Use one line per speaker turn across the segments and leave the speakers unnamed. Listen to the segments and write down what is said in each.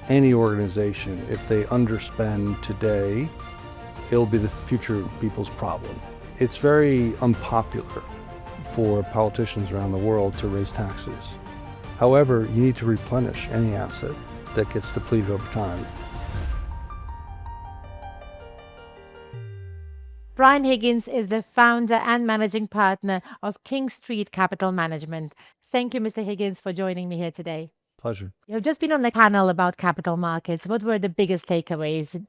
any organization, if they underspend today, it'll be the future people's problem. It's very unpopular for politicians around the world to raise taxes. However, you need to replenish any asset that gets depleted over time.
Brian Higgins is the founder and managing partner of King Street Capital Management. Thank you, Mr. Higgins, for joining me here today.
Pleasure.
You've just been on the panel about capital markets. What were the biggest takeaways?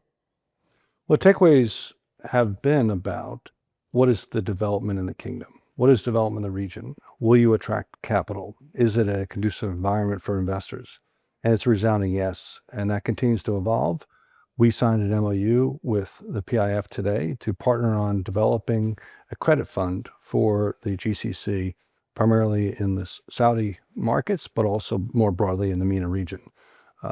Well, takeaways have been about what is the development in the kingdom? What is development in the region? Will you attract capital? Is it a conducive environment for investors? And it's a resounding yes, and that continues to evolve. We signed an MOU with the PIF today to partner on developing a credit fund for the GCC, primarily in the Saudi markets, but also more broadly in the MENA region.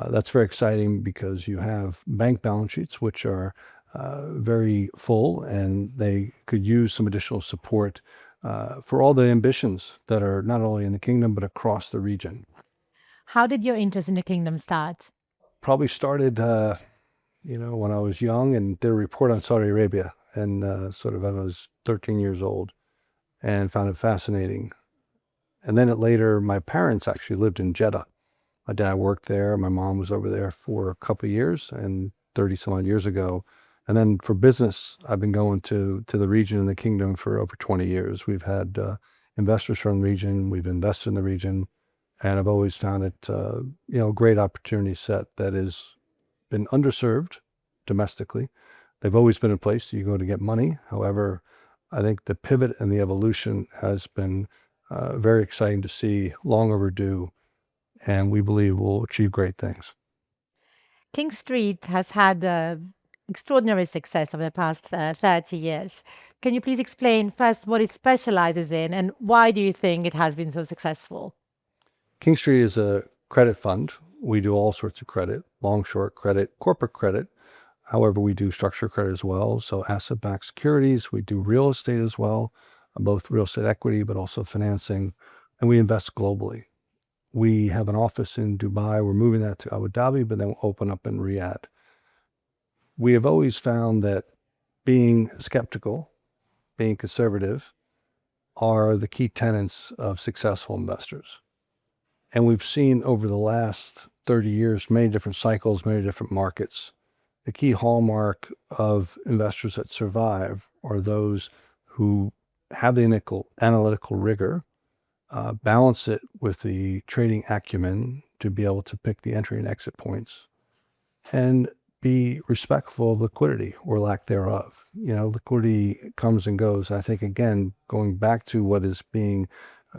That's very exciting because you have bank balance sheets, which are very full, and they could use some additional support for all the ambitions that are not only in the kingdom, but across the region.
How did your interest in the kingdom start?
Probably started, when I was young and did a report on Saudi Arabia, and sort of when I was 13 years old, and found it fascinating. And then later, my parents actually lived in Jeddah. My dad worked there. My mom was over there for a couple of years, and 30 some odd years ago. And then for business, I've been going to the region and the kingdom for over 20 years. We've had investors from the region. We've invested in the region, and I've always found it, a great opportunity set that has been underserved domestically. They've always been a place you go to get money. However, I think the pivot and the evolution has been very exciting to see, long overdue, and we believe will achieve great things.
King Street has had extraordinary success over the past 30 years. Can you please explain first what it specializes in and why do you think it has been so successful?
King Street is a credit fund. We do all sorts of credit, long, short credit, corporate credit. However, we do structured credit as well. So asset-backed securities, we do real estate as well, both real estate equity, but also financing, and we invest globally. We have an office in Dubai. We're moving that to Abu Dhabi, but then we'll open up in Riyadh. We have always found that being skeptical, being conservative, are the key tenets of successful investors. And we've seen over the last 30 years many different cycles, many different markets. The key hallmark of investors that survive are those who have the analytical rigor, balance it with the trading acumen to be able to pick the entry and exit points, and be respectful of liquidity or lack thereof. Liquidity comes and goes. I think, again, going back to what is being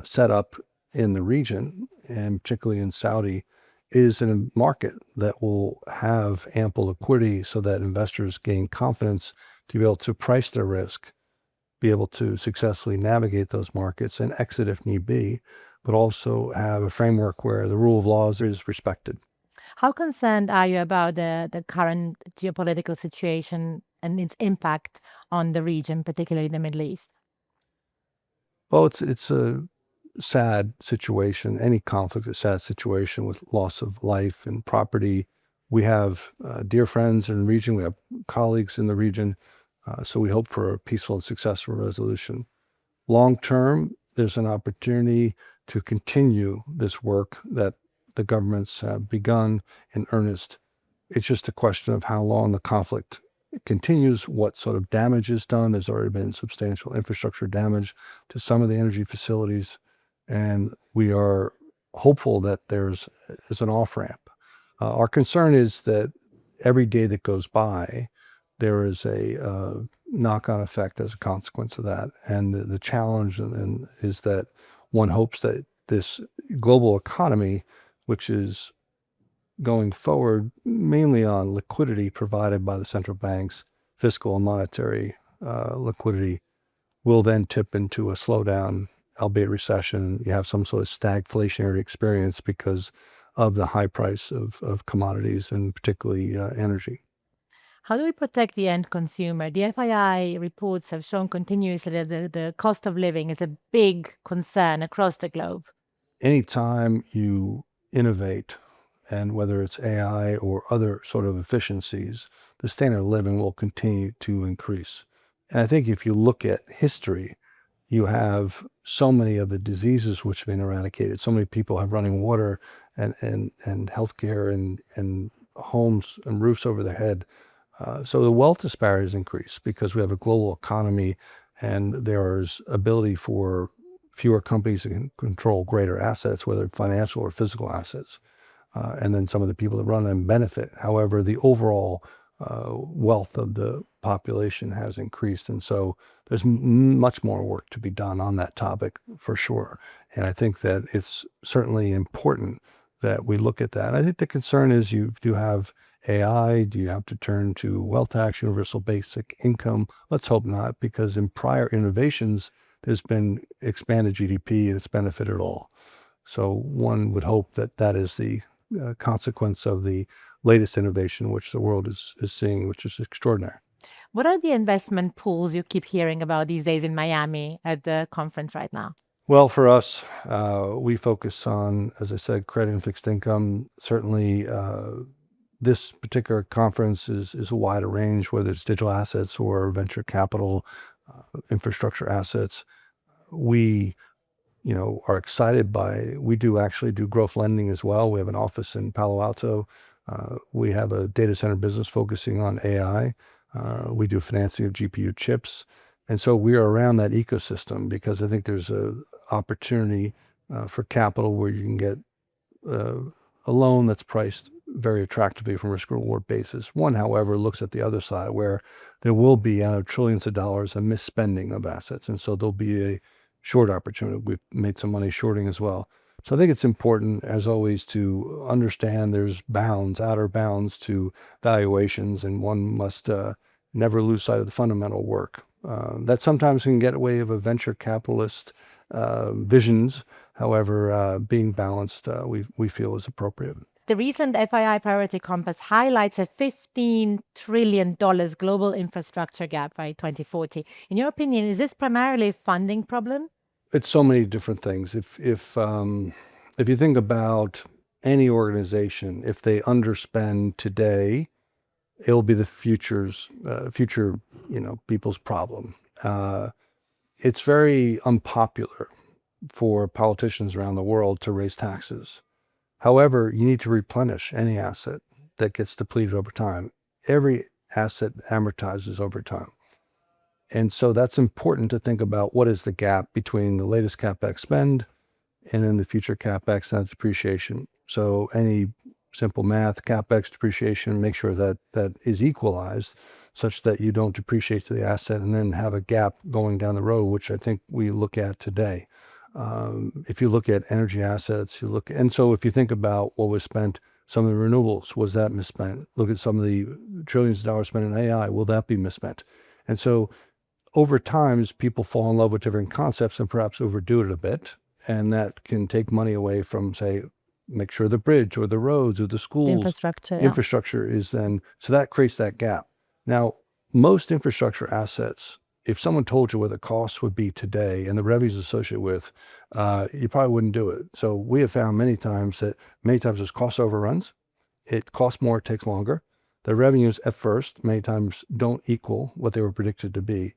set up in the region, and particularly in Saudi, is in a market that will have ample liquidity so that investors gain confidence to be able to price their risk, be able to successfully navigate those markets and exit if need be, but also have a framework where the rule of law is respected.
How concerned are you about the current geopolitical situation and its impact on the region, particularly the Middle East?
Well, it's a sad situation. Any conflict is a sad situation with loss of life and property. We have dear friends in the region. We have colleagues in the region. So we hope for a peaceful and successful resolution. Long term, there's an opportunity to continue this work that the governments have begun in earnest. It's just a question of how long the conflict continues, what sort of damage is done. There's already been substantial infrastructure damage to some of the energy facilities, and we are hopeful that there's an off-ramp. Our concern is that every day that goes by, there is a knock-on effect as a consequence of that. And the challenge is that one hopes that this global economy, which is going forward mainly on liquidity provided by the central banks, fiscal and monetary liquidity, will then tip into a slowdown, albeit recession. You have some sort of stagflationary experience because of the high price of commodities and particularly energy.
How do we protect the end consumer? The FII reports have shown continuously that the cost of living is a big concern across the globe.
Anytime you innovate and whether it's AI or other sort of efficiencies, the standard of living will continue to increase. And I think if you look at history, you have so many of the diseases which have been eradicated. So many people have running water and healthcare and homes and roofs over their head. So the wealth disparities increase because we have a global economy and there's ability for fewer companies to control greater assets, whether financial or physical assets. And then some of the people that run them benefit. However, the overall wealth of the population has increased. And so there's much more work to be done on that topic for sure. And I think that it's certainly important that we look at that. And I think the concern is you do have AI, do you have to turn to wealth tax, universal basic income? Let's hope not, because in prior innovations, there's been expanded GDP and it's benefited all. So one would hope that that is the consequence of the latest innovation, which the world is seeing, which is extraordinary.
What are the investment pools you keep hearing about these days in Miami at the conference right now?
Well, for us, we focus on, as I said, credit and fixed income. Certainly, this particular conference is a wider range, whether it's digital assets or venture capital, infrastructure assets. We are excited by, we do actually do growth lending as well. We have an office in Palo Alto. We have a data center business focusing on AI. We do financing of GPU chips. And so we are around that ecosystem because I think there's a opportunity for capital where you can get a loan that's priced very attractively from a risk reward basis. One, however, looks at the other side where there will be out of trillions of dollars a misspending of assets. And so there'll be a short opportunity. We've made some money shorting as well. So I think it's important, as always, to understand there's bounds, outer bounds to valuations, and one must never lose sight of the fundamental work. That sometimes can get away of a venture capitalist visions. However, being balanced, we feel is appropriate.
The recent FII Priority Compass highlights a $15 trillion global infrastructure gap by 2040. In your opinion, is this primarily a funding problem?
It's so many different things. If you think about any organization, if they underspend today, it'll be the future people's problem. It's very unpopular for politicians around the world to raise taxes. However, you need to replenish any asset that gets depleted over time. Every asset amortizes over time. And so that's important to think about what is the gap between the latest CapEx spend and then the future CapEx and depreciation. So any simple math, CapEx depreciation, make sure that that is equalized such that you don't depreciate to the asset and then have a gap going down the road, which I think we look at today. If you look at energy assets, and so if you think about what was spent, some of the renewables, was that misspent? Look at some of the trillions of dollars spent in AI, will that be misspent? And so over time, as people fall in love with different concepts and perhaps overdo it a bit, and that can take money away from, say, make sure the bridge or the roads or the schools,
Infrastructure, yeah.
infrastructure is then, so that creates that gap. Now, most infrastructure assets, if someone told you what the costs would be today and the revenues associated with, you probably wouldn't do it. So we have found many times there's cost overruns. It costs more, it takes longer. The revenues at first many times don't equal what they were predicted to be.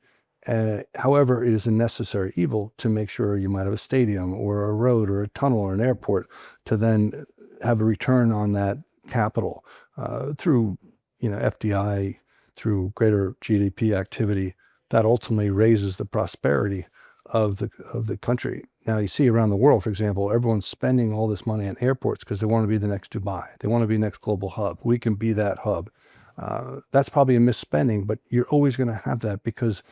However, it is a necessary evil to make sure you might have a stadium or a road or a tunnel or an airport to then have a return on that capital through FDI, through greater GDP activity that ultimately raises the prosperity of the country. Now you see around the world, for example, everyone's spending all this money on airports because they want to be the next Dubai. They want to be the next global hub. We can be that hub. That's probably a misspending, but you're always going to have that because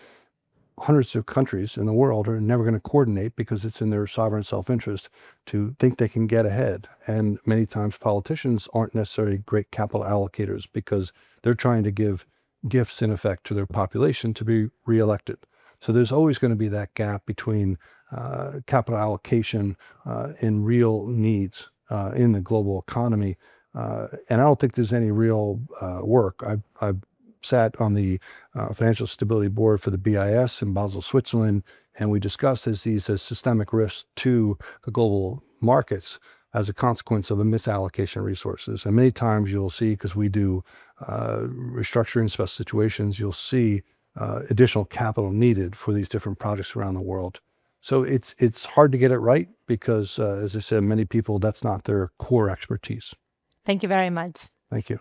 hundreds of countries in the world are never going to coordinate because it's in their sovereign self-interest to think they can get ahead. And many times politicians aren't necessarily great capital allocators because they're trying to give gifts in effect to their population to be reelected. So there's always going to be that gap between capital allocation and real needs in the global economy. And I don't think there's any real work. I've sat on the Financial Stability Board for the BIS in Basel, Switzerland, and we discussed these as systemic risks to the global markets. as a consequence of a misallocation of resources. And many times you'll see, because we do restructuring special situations, you'll see additional capital needed for these different projects around the world. So it's hard to get it right because, as I said, many people, that's not their core expertise.
Thank you very much.
Thank you.